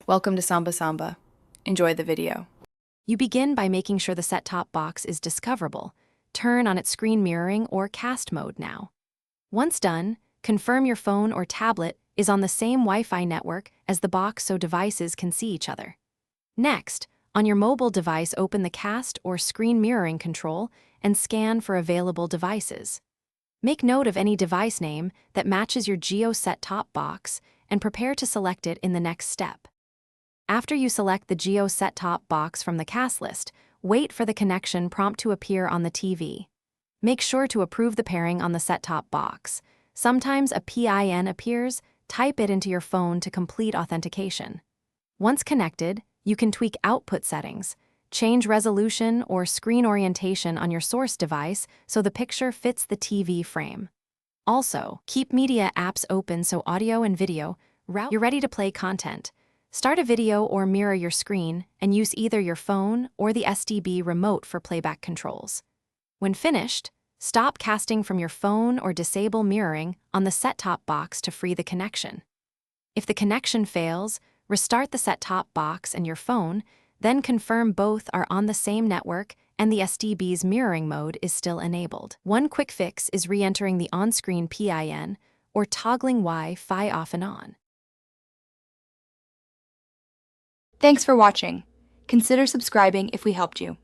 Welcome to Samba Samba. Enjoy the video. You begin by making sure the set-top box is discoverable. Turn on its screen mirroring or cast mode now. Once done, confirm your phone or tablet is on the same Wi-Fi network as the box so devices can see each other. Next, on your mobile device, open the cast or screen mirroring control and scan for available devices. Make note of any device name that matches your Jio Set Top Box and prepare to select it in the next step. After you select the Jio Set Top Box from the cast list, wait for the connection prompt to appear on the TV. Make sure to approve the pairing on the set-top box. Sometimes a PIN appears, type it into your phone to complete authentication. Once connected, you can tweak output settings, change resolution or screen orientation on your source device so the picture fits the TV frame. Also, keep media apps open so audio and video route. You're ready to play content. Start a video or mirror your screen and use either your phone or the STB remote for playback controls. When finished, stop casting from your phone or disable mirroring on the set-top box to free the connection. If the connection fails, restart the set-top box and your phone, then confirm both are on the same network and the STB's mirroring mode is still enabled. One quick fix is re-entering the on-screen PIN or toggling Wi-Fi off and on. Thanks for watching. Consider subscribing if we helped you.